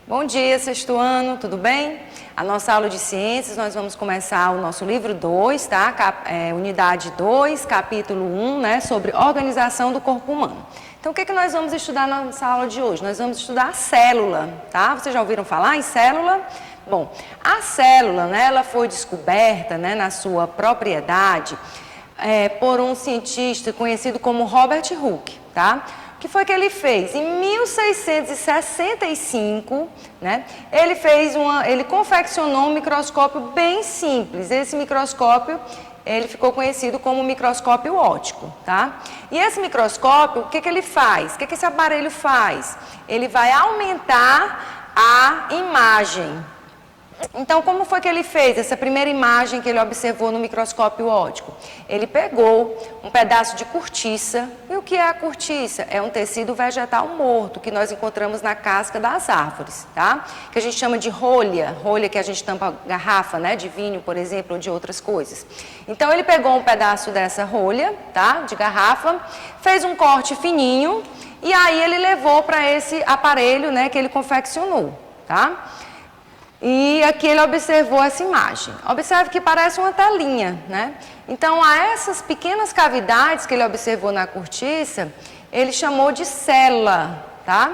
Bom dia, sexto ano, tudo bem? A nossa aula de ciências, nós vamos começar o nosso livro 2, tá? Unidade 2, capítulo 1, né? Sobre organização do corpo humano. Então, o que nós vamos estudar na nossa aula de hoje? Nós vamos estudar a célula, tá? Vocês já ouviram falar em célula? Bom, a célula, né? Ela foi descoberta, né? Na sua propriedade, por um cientista conhecido como Robert Hooke, tá? O que foi que ele fez? Em 1665, né, ele confeccionou um microscópio bem simples. Esse microscópio, ele ficou conhecido como microscópio óptico, tá? E esse microscópio, o que ele faz? O que esse aparelho faz? Ele vai aumentar a imagem. Então, como foi que ele fez essa primeira imagem que ele observou no microscópio óptico? Ele pegou um pedaço de cortiça. E o que é a cortiça? É um tecido vegetal morto que nós encontramos na casca das árvores, tá? Que a gente chama de rolha que a gente tampa garrafa, né, de vinho, por exemplo, ou de outras coisas. Então, ele pegou um pedaço dessa rolha, tá, de garrafa, fez um corte fininho e aí ele levou para esse aparelho, né, que ele confeccionou, tá? E aqui ele observou essa imagem. Observe que parece uma telinha, né? Então, a essas pequenas cavidades que ele observou na cortiça, ele chamou de célula, tá?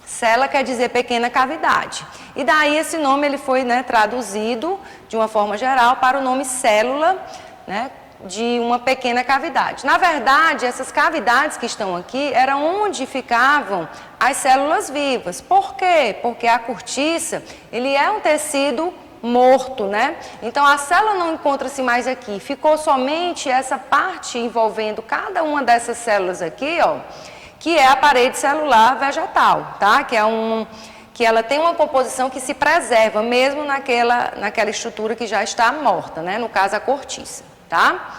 Célula quer dizer pequena cavidade. E daí esse nome ele foi, né, traduzido de uma forma geral para o nome célula, né, de uma pequena cavidade. Na verdade, essas cavidades que estão aqui eram onde ficavam as células vivas. Por quê? Porque a cortiça, ele é um tecido morto, né? Então, a célula não encontra-se mais aqui. Ficou somente essa parte envolvendo cada uma dessas células aqui, ó, que é a parede celular vegetal, tá? Que ela tem uma composição que se preserva, mesmo naquela estrutura que já está morta, né? No caso, a cortiça. Tá?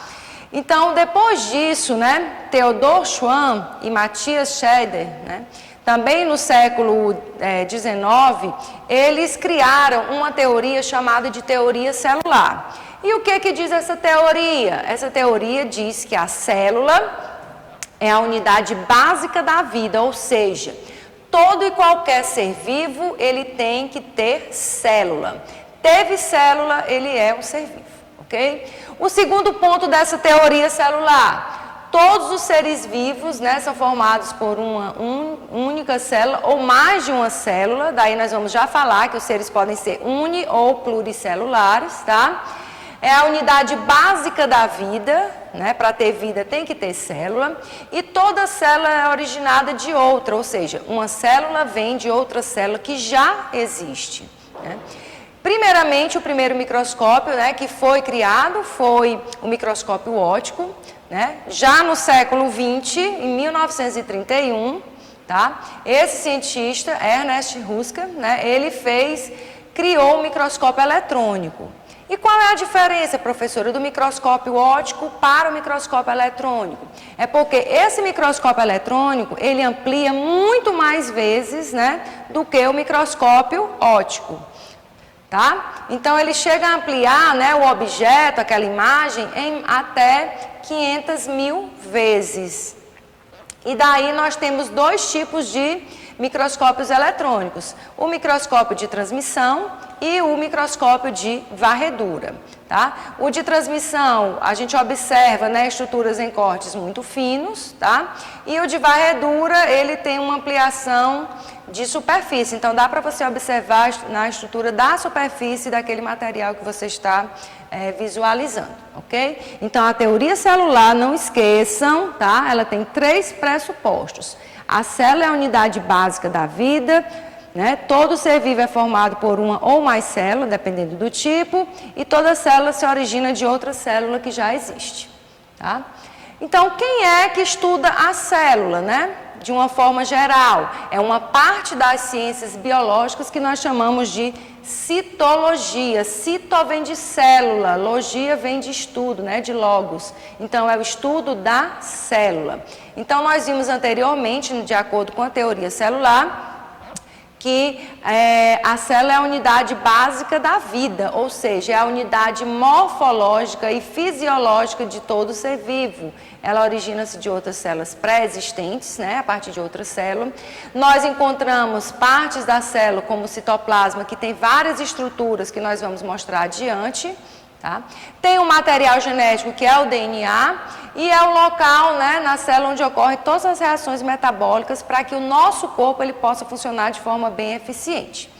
Então, depois disso, né, Theodor Schwann e Matthias Scheder, né, também no século XIX, eles criaram uma teoria chamada de teoria celular. E o que diz essa teoria? Essa teoria diz que a célula é a unidade básica da vida, ou seja, todo e qualquer ser vivo, ele tem que ter célula. Teve célula, ele é um ser vivo. Okay? O segundo ponto dessa teoria celular, todos os seres vivos, né, são formados por uma única célula ou mais de uma célula, daí nós vamos já falar que os seres podem ser uni ou pluricelulares, tá? É a unidade básica da vida, né, para ter vida tem que ter célula, e toda célula é originada de outra, ou seja, uma célula vem de outra célula que já existe, né? Primeiramente, o primeiro microscópio, né, que foi criado foi o microscópio óptico, né, já no século XX, em 1931, tá? Esse cientista, Ernest Rutherford, né, ele criou o microscópio eletrônico. E qual é a diferença, professora, do microscópio óptico para o microscópio eletrônico? É porque esse microscópio eletrônico, ele amplia muito mais vezes, né, do que o microscópio óptico. Tá? Então, ele chega a ampliar, né, o objeto, aquela imagem, em até 500 mil vezes. E daí nós temos dois tipos de microscópios eletrônicos. O microscópio de transmissão e o microscópio de varredura. Tá? O de transmissão, a gente observa, né, estruturas em cortes muito finos, tá? E o de varredura, ele tem uma ampliação de superfície. Então, dá para você observar na estrutura da superfície daquele material que você está visualizando, ok? Então, a teoria celular, não esqueçam, tá? Ela tem 3 pressupostos. A célula é a unidade básica da vida, né? Todo ser vivo é formado por uma ou mais células, dependendo do tipo, e toda célula se origina de outra célula que já existe, tá? Então, quem é que estuda a célula, né? De uma forma geral, é uma parte das ciências biológicas que nós chamamos de citologia. Cito vem de célula, logia vem de estudo, né, de logos. Então, é o estudo da célula. Então, nós vimos anteriormente, de acordo com a teoria celular, que a célula é a unidade básica da vida, ou seja, é a unidade morfológica e fisiológica de todo ser vivo. Ela origina-se de outras células pré-existentes, né, a partir de outra célula. Nós encontramos partes da célula, como o citoplasma, que tem várias estruturas que nós vamos mostrar adiante. Tá? Tem um material genético que é o DNA e é o local, né, na célula onde ocorrem todas as reações metabólicas para que o nosso corpo ele possa funcionar de forma bem eficiente.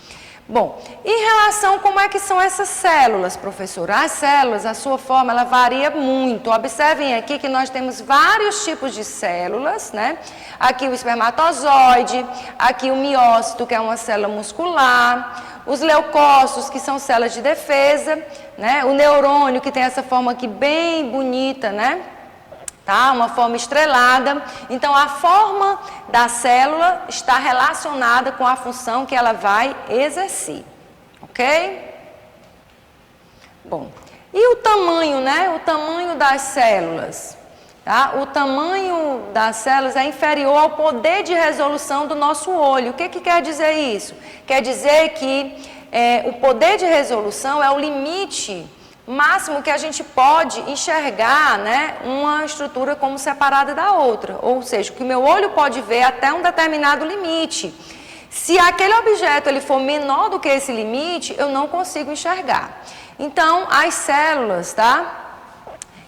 Bom, em relação a como é que são essas células, professora? As células, a sua forma, ela varia muito. Observem aqui que nós temos vários tipos de células, né? Aqui o espermatozoide, aqui o miócito, que é uma célula muscular, os leucócitos, que são células de defesa, né? O neurônio, que tem essa forma aqui bem bonita, né? Tá? Uma forma estrelada. Então, a forma da célula está relacionada com a função que ela vai exercer, ok? Bom, e o tamanho, né? O tamanho das células. Tá? O tamanho das células é inferior ao poder de resolução do nosso olho. O que quer dizer isso? Quer dizer que o poder de resolução é o limite máximo que a gente pode enxergar, né, uma estrutura como separada da outra. Ou seja, o que o meu olho pode ver até um determinado limite. Se aquele objeto ele for menor do que esse limite, eu não consigo enxergar. Então, as células, tá?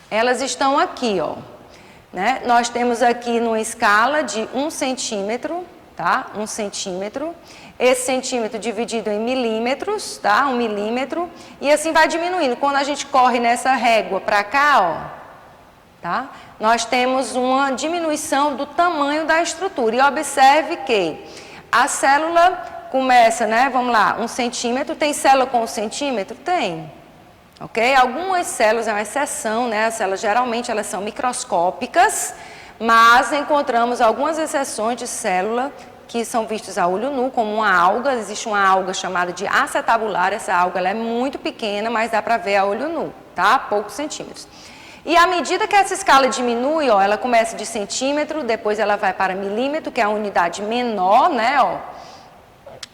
Elas estão aqui, ó. Né? Nós temos aqui numa escala de 1 centímetro, tá? 1 centímetro. Esse centímetro dividido em milímetros, tá? 1 milímetro. E assim vai diminuindo. Quando a gente corre nessa régua para cá, ó, tá? Nós temos uma diminuição do tamanho da estrutura. E observe que a célula começa, né? Vamos lá, 1 centímetro. Tem célula com 1 centímetro? Tem. Ok? Algumas células, é uma exceção, né? As células geralmente elas são microscópicas, mas encontramos algumas exceções de célula que são vistas a olho nu, como uma alga. Existe uma alga chamada de acetabular. Essa alga ela é muito pequena, mas dá para ver a olho nu, tá? Poucos centímetros. E à medida que essa escala diminui, ó, ela começa de centímetro, depois ela vai para milímetro, que é a unidade menor, né? Ó.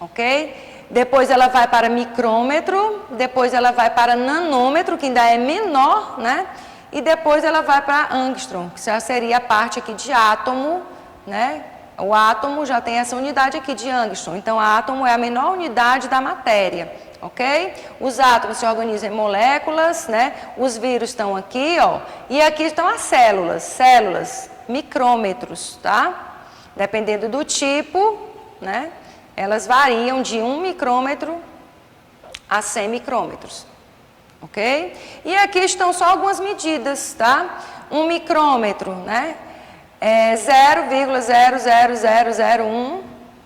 Ok? Depois ela vai para micrômetro, depois ela vai para nanômetro, que ainda é menor, né? E depois ela vai para angstrom, que já seria a parte aqui de átomo, né? O átomo já tem essa unidade aqui de angstrom. Então, átomo é a menor unidade da matéria, ok? Os átomos se organizam em moléculas, né? Os vírus estão aqui, ó. E aqui estão as células, micrômetros, tá? Dependendo do tipo, né? Elas variam de 1 micrômetro a 100 micrômetros, ok? E aqui estão só algumas medidas, tá? 1 micrômetro, né? É 0,00001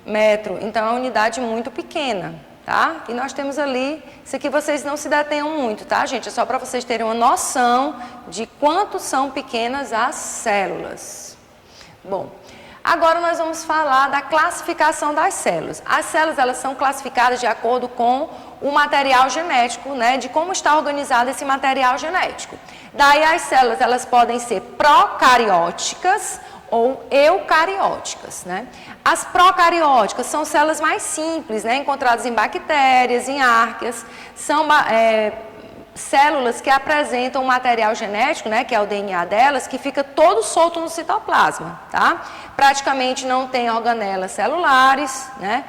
metro, então é uma unidade muito pequena, tá? E nós temos ali, isso aqui vocês não se detenham muito, tá, gente? É só para vocês terem uma noção de quanto são pequenas as células. Bom, agora nós vamos falar da classificação das células. As células, elas são classificadas de acordo com o material genético, né, de como está organizado esse material genético. Daí as células, elas podem ser procarióticas ou eucarióticas, né? As procarióticas são células mais simples, né, encontradas em bactérias, em árqueas, são células que apresentam um material genético, né, que é o DNA delas, que fica todo solto no citoplasma, tá? Praticamente não tem organelas celulares, né,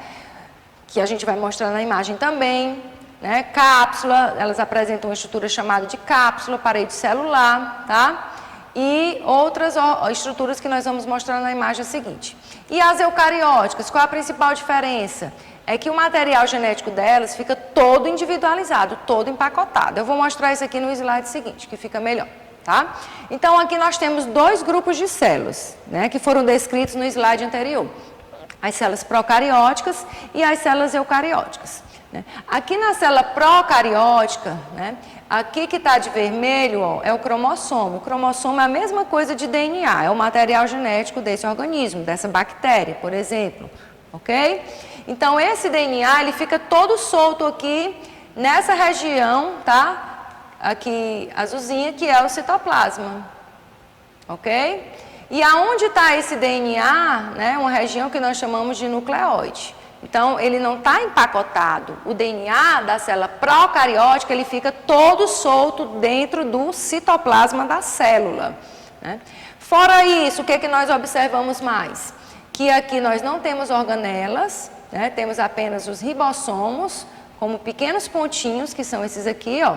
que a gente vai mostrar na imagem também, né? Cápsula, elas apresentam uma estrutura chamada de cápsula, parede celular, tá? E outras estruturas que nós vamos mostrar na imagem seguinte. E as eucarióticas, qual a principal diferença? É que o material genético delas fica todo individualizado, todo empacotado. Eu vou mostrar isso aqui no slide seguinte, que fica melhor, tá? Então, aqui nós temos 2 grupos de células, né, que foram descritos no slide anterior. As células procarióticas e as células eucarióticas. Né? Aqui na célula procariótica, né, aqui que está de vermelho, ó, é o cromossomo. O cromossomo é a mesma coisa de DNA, é o material genético desse organismo, dessa bactéria, por exemplo, ok? Então, esse DNA, ele fica todo solto aqui, nessa região, tá? Aqui, azulzinha, que é o citoplasma, ok? E aonde está esse DNA, né? Uma região que nós chamamos de nucleóide. Então, ele não está empacotado. O DNA da célula procariótica, ele fica todo solto dentro do citoplasma da célula, né? Fora isso, o que é que nós observamos mais? Que aqui nós não temos organelas, né? Temos apenas os ribossomos, como pequenos pontinhos, que são esses aqui, ó.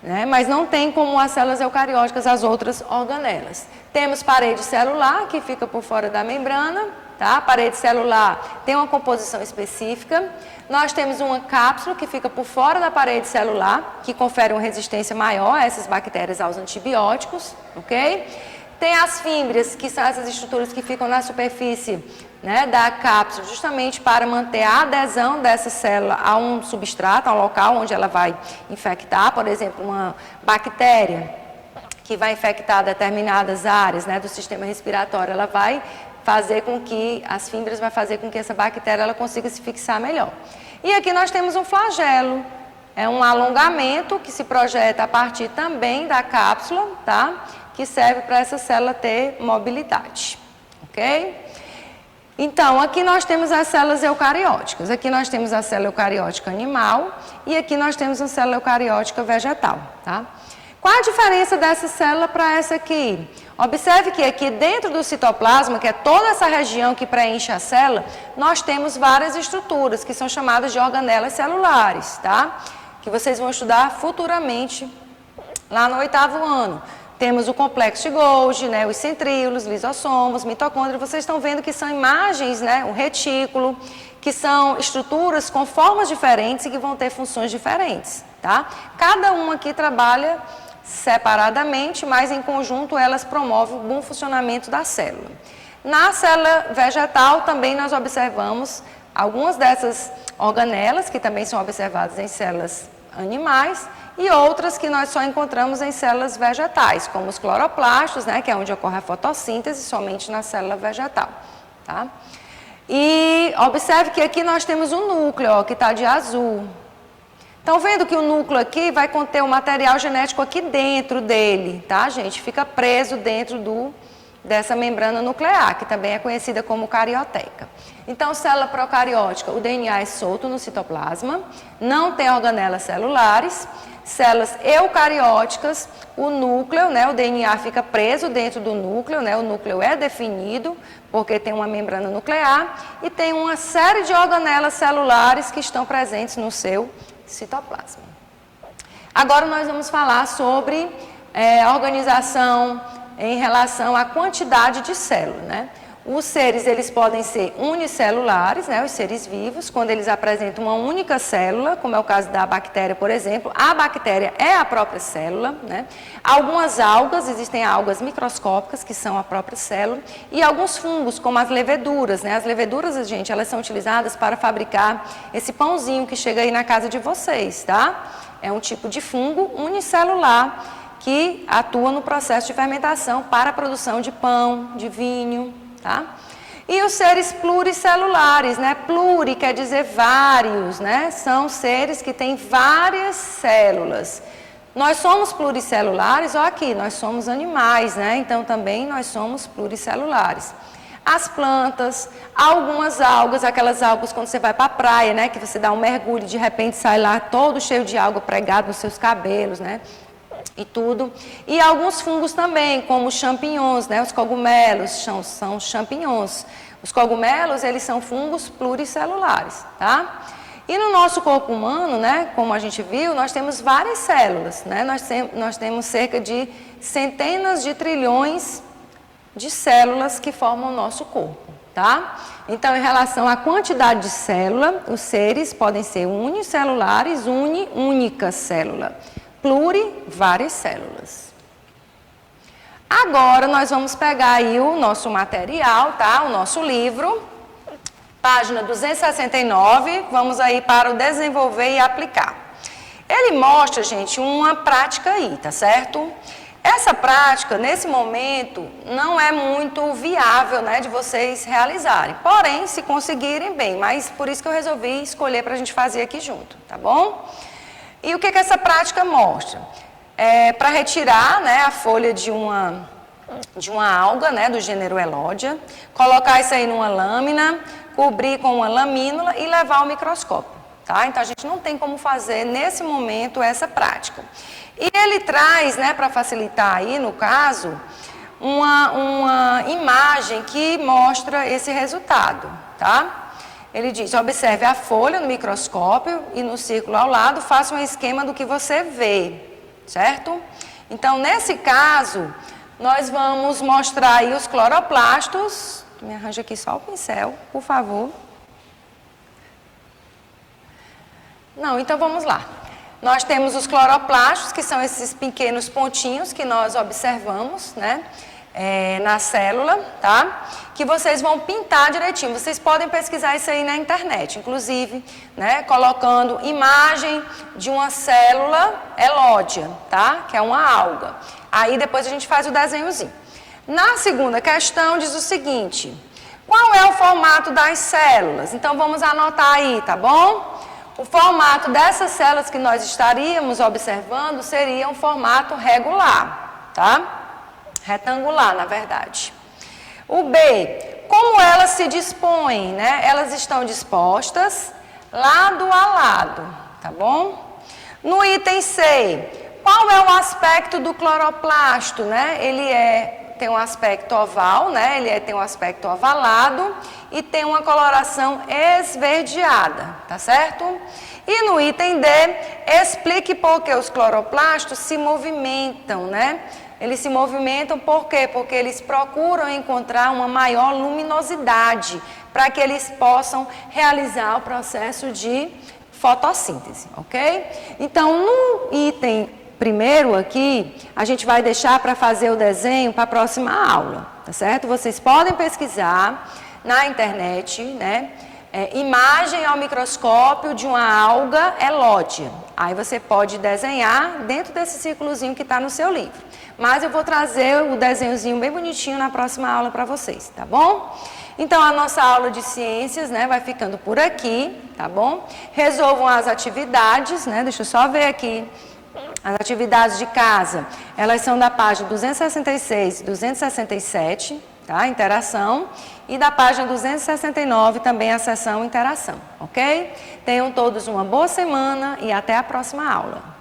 Né? Mas não tem como as células eucarióticas as outras organelas. Temos parede celular, que fica por fora da membrana, tá? A parede celular tem uma composição específica. Nós temos uma cápsula que fica por fora da parede celular, que confere uma resistência maior a essas bactérias aos antibióticos, ok? Tem as fímbrias, que são essas estruturas que ficam na superfície, né, da cápsula, justamente para manter a adesão dessa célula a um substrato, a um local onde ela vai infectar. Por exemplo, uma bactéria que vai infectar determinadas áreas, né, do sistema respiratório, ela vai fazer com que, as fímbrias vai fazer com que essa bactéria ela consiga se fixar melhor. E aqui nós temos um flagelo, é um alongamento que se projeta a partir também da cápsula, tá? Que serve para essa célula ter mobilidade, ok? Então, aqui nós temos as células eucarióticas, aqui nós temos a célula eucariótica animal e aqui nós temos a célula eucariótica vegetal, tá? Qual a diferença dessa célula para essa aqui? Observe que aqui dentro do citoplasma, que é toda essa região que preenche a célula, nós temos várias estruturas que são chamadas de organelas celulares, tá? Que vocês vão estudar futuramente lá no 8º ano. Temos o complexo de Golgi, né, os centríolos, lisossomos, mitocôndrias. Vocês estão vendo que são imagens, né, o retículo, que são estruturas com formas diferentes e que vão ter funções diferentes, tá? Cada uma aqui trabalha separadamente, mas em conjunto elas promovem o bom funcionamento da célula. Na célula vegetal também nós observamos algumas dessas organelas, que também são observadas em células animais, e outras que nós só encontramos em células vegetais, como os cloroplastos, né, que é onde ocorre a fotossíntese, somente na célula vegetal, tá? E observe que aqui nós temos um núcleo, ó, que está de azul. Estão vendo que o núcleo aqui vai conter o material genético aqui dentro dele, tá, gente? Fica preso dentro dessa membrana nuclear, que também é conhecida como carioteca. Então, célula procariótica, o DNA é solto no citoplasma, não tem organelas celulares. Células eucarióticas, o núcleo, né, o DNA fica preso dentro do núcleo, né, o núcleo é definido porque tem uma membrana nuclear e tem uma série de organelas celulares que estão presentes no seu citoplasma. Agora nós vamos falar sobre a organização em relação à quantidade de células, né? Os seres, eles podem ser unicelulares, né, os seres vivos, quando eles apresentam uma única célula, como é o caso da bactéria, por exemplo. A bactéria é a própria célula, né? Algumas algas, existem algas microscópicas, que são a própria célula, e alguns fungos, como as leveduras, né? As leveduras, gente, elas são utilizadas para fabricar esse pãozinho que chega aí na casa de vocês, tá? É um tipo de fungo unicelular que atua no processo de fermentação para a produção de pão, de vinho, tá? E os seres pluricelulares, né? Pluri quer dizer vários, né? São seres que têm várias células. Nós somos pluricelulares, ó aqui, nós somos animais, né? Então também nós somos pluricelulares. As plantas, algumas algas, aquelas algas quando você vai para a praia, né? Que você dá um mergulho e de repente sai lá todo cheio de alga pregado nos seus cabelos, né? E tudo. E alguns fungos também, como os champignons, né? Os cogumelos são champignons. Os cogumelos, eles são fungos pluricelulares, tá? E no nosso corpo humano, né, como a gente viu, nós temos várias células, né? Nós temos cerca de centenas de trilhões de células que formam o nosso corpo, tá? Então, em relação à quantidade de célula, os seres podem ser unicelulares, única célula. Pluri, várias células. Agora nós vamos pegar aí o nosso material, tá? O nosso livro, página 269, vamos aí para o desenvolver e aplicar. Ele mostra, gente, uma prática aí, tá certo? Essa prática, nesse momento, não é muito viável, né, de vocês realizarem. Porém, se conseguirem, bem, mas por isso que eu resolvi escolher para a gente fazer aqui junto, tá bom? E o que essa prática mostra? Para retirar, né, a folha de uma alga, né, do gênero Elódia, colocar isso aí numa lâmina, cobrir com uma lamínula e levar ao microscópio, tá? Então, a gente não tem como fazer, nesse momento, essa prática. E ele traz, né, para facilitar aí, no caso, uma imagem que mostra esse resultado, tá? Ele diz, observe a folha no microscópio e no círculo ao lado, faça um esquema do que você vê, certo? Então, nesse caso, nós vamos mostrar aí os cloroplastos. Me arranja aqui só o pincel, por favor. Não, então vamos lá. Nós temos os cloroplastos, que são esses pequenos pontinhos que nós observamos, né? Na célula, tá? Que vocês vão pintar direitinho. Vocês podem pesquisar isso aí na internet, inclusive, né? Colocando imagem de uma célula elódia, tá? Que é uma alga. Aí depois a gente faz o desenhozinho. Na segunda questão diz o seguinte: qual é o formato das células? Então vamos anotar aí, tá bom? O formato dessas células que nós estaríamos observando seria um formato regular, tá? Retangular, na verdade. O B, como elas se dispõem, né? Elas estão dispostas lado a lado, tá bom? No item C, qual é o aspecto do cloroplasto, né? Ele tem um aspecto oval, né? Ele tem um aspecto ovalado e tem uma coloração esverdeada, tá certo? E no item D, explique por que os cloroplastos se movimentam, né? Eles se movimentam por quê? Porque eles procuram encontrar uma maior luminosidade para que eles possam realizar o processo de fotossíntese, ok? Então, no item primeiro aqui, a gente vai deixar para fazer o desenho para a próxima aula, tá certo? Vocês podem pesquisar na internet, né? Imagem ao microscópio de uma alga elódia. Aí você pode desenhar dentro desse círculozinho que está no seu livro. Mas eu vou trazer o desenhozinho bem bonitinho na próxima aula para vocês, tá bom? Então, a nossa aula de ciências, né, vai ficando por aqui, tá bom? Resolvam as atividades, né? Deixa eu só ver aqui. As atividades de casa, elas são da página 266 e 267, tá? Interação. E da página 269 também a seção interação, ok? Tenham todos uma boa semana e até a próxima aula.